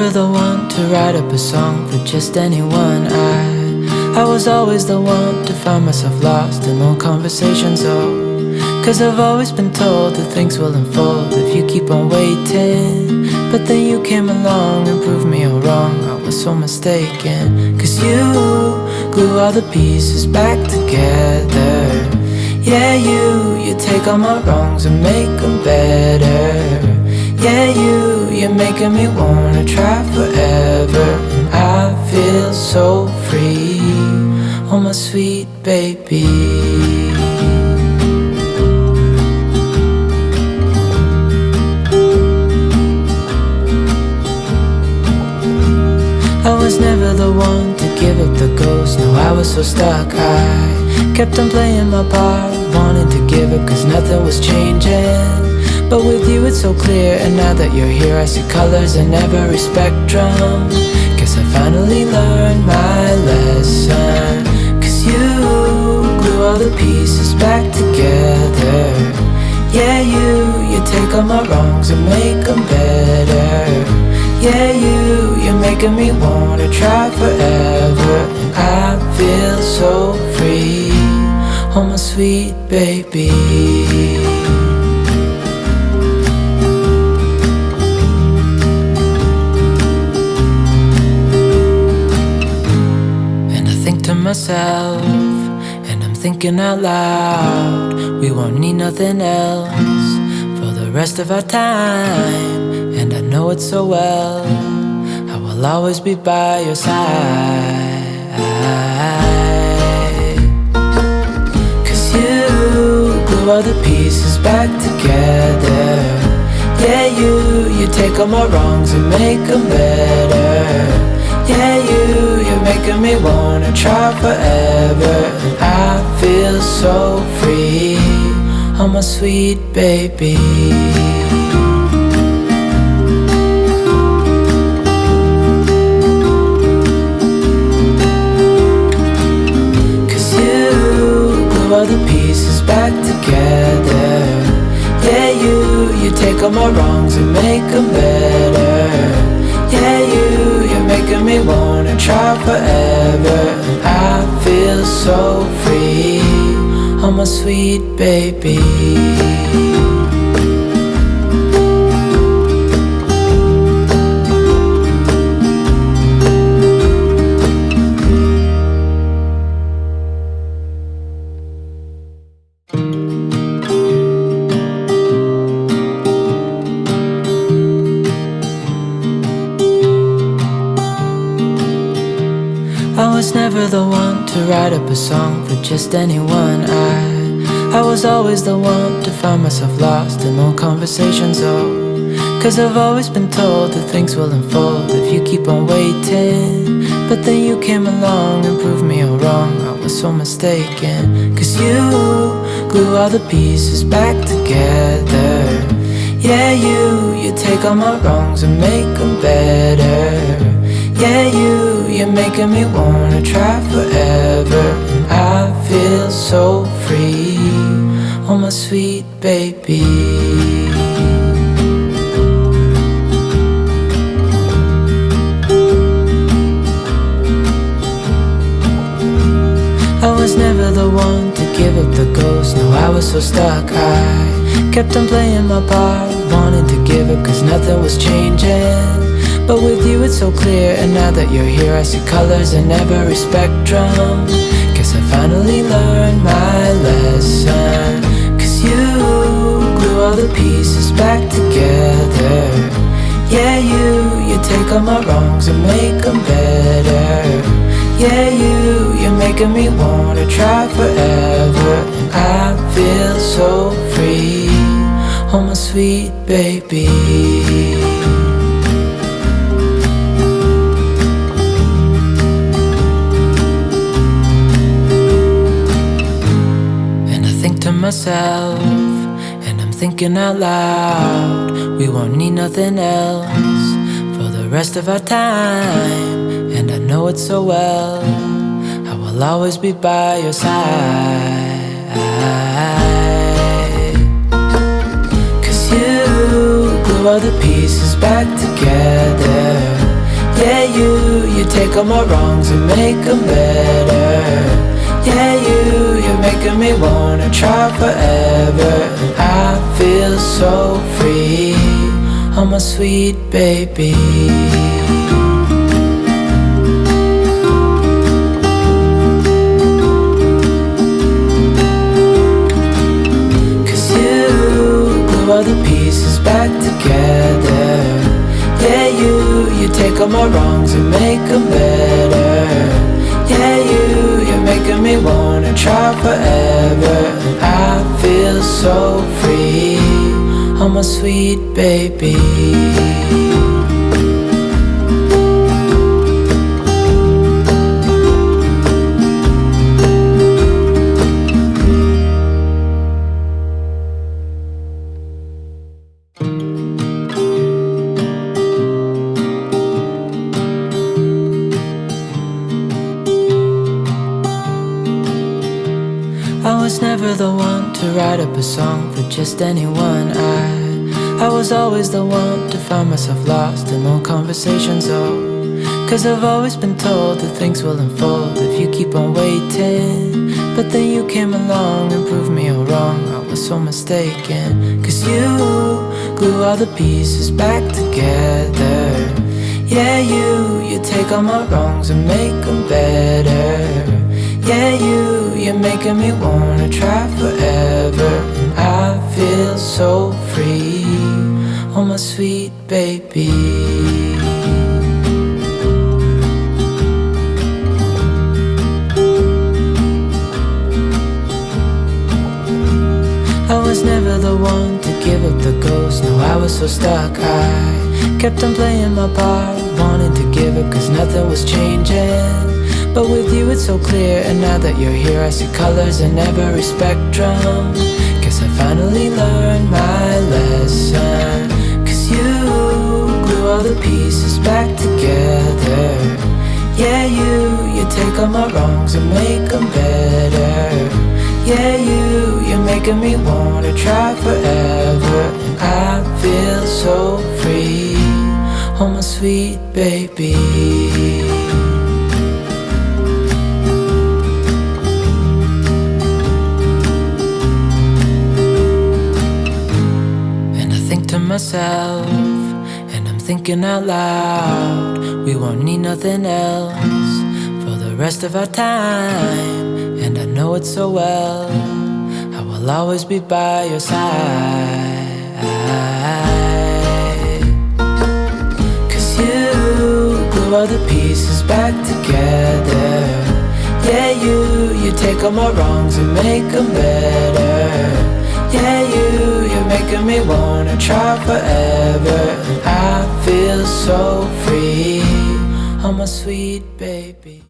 never the one to write up a song for just anyone. I was always the one to find myself lost in long conversations, oh. Cause I've always been told that things will unfold if you keep on waiting. But then you came along and proved me all wrong. I was so mistaken. Cause you glue all the pieces back together. Yeah, you take all my wrongs and make them better. Yeah, you're making me wanna try forever. And I feel so free, oh my sweet baby. I was never the one to give up the ghost. No, I was so stuck. I kept on playing my part, wanting to give up cause nothing was changing. But with you it's so clear, and now that you're here I see colors in every spectrum. Guess I finally learned my lesson. Cause you glue all the pieces back together. Yeah, you take all my wrongs and make them better. Yeah, you're making me wanna try forever. And I feel so free, oh my sweet baby. And I think to myself, and I'm thinking out loud, we won't need nothing else for the rest of our time. And I know it so well, I will always be by your side. Cause you glue all the pieces back together. Yeah, you take all my wrongs and make them better. Yeah, you're making me wanna try forever. And I feel so free, oh my sweet baby. All the pieces back together. Yeah, you take all my wrongs and make them better. Yeah, you're making me wanna try forever. And I feel so free, oh my sweet baby. I was never the one to write up a song for just anyone. I was always the one to find myself lost in long conversations, oh. Cause I've always been told that things will unfold if you keep on waiting. But then you came along and proved me all wrong. I was so mistaken. Cause you glue all the pieces back together. Yeah, you take all my wrongs and make them better. Yeah, you're making me wanna try forever. And I feel so free, oh my sweet baby. I was never the one to give up the ghost. No, I was so stuck. I kept on playing my part, wanting to give up cause nothing was changing. But with you it's so clear, and now that you're here I see colors in every spectrum. Guess I finally learned my lesson. Cause you glue all the pieces back together. Yeah, you take all my wrongs and make them better. Yeah, you're making me wanna try forever. And I feel so free, oh my sweet baby. Myself, and I'm thinking out loud, we won't need nothing else for the rest of our time. And I know it so well, I will always be by your side. Cause you glue all the pieces back together. Yeah, you take all my wrongs and make them better. Yeah, you're making me wanna try forever. And I feel so free, oh my sweet baby. All the pieces back together. Yeah, you take all my wrongs and make them better. Yeah, you're making me wanna try forever. And I feel so free, oh my sweet baby. I was never the one to write up a song for just anyone. I was always the one to find myself lost in long conversations. Oh, 'cause I've always been told that things will unfold if you keep on waiting. But then you came along and proved me all wrong. I was so mistaken, 'cause you glue all the pieces back together. Yeah, you take all my wrongs and make them better. Yeah, you're making me wanna try forever. And I feel so free, oh my sweet baby. I was never the one to give up the ghost. No, I was so stuck. I kept on playing my part, wanting to give up 'cause nothing was changing. But with you it's so clear, and now that you're here I see colors in every spectrum. Guess I finally learned my lesson. 'Cause you glue all the pieces back together. Yeah, you take all my wrongs and make them better. Yeah, you're making me wanna try forever. And I feel so free, oh my sweet baby. Myself, and I'm thinking out loud, we won't need nothing else for the rest of our time. And I know it so well, I will always be by your side. 'Cause you glue all the pieces back together. Yeah, you take all my wrongs and make them better. Yeah, you're making me wanna try forever. And I feel so free, oh my sweet baby.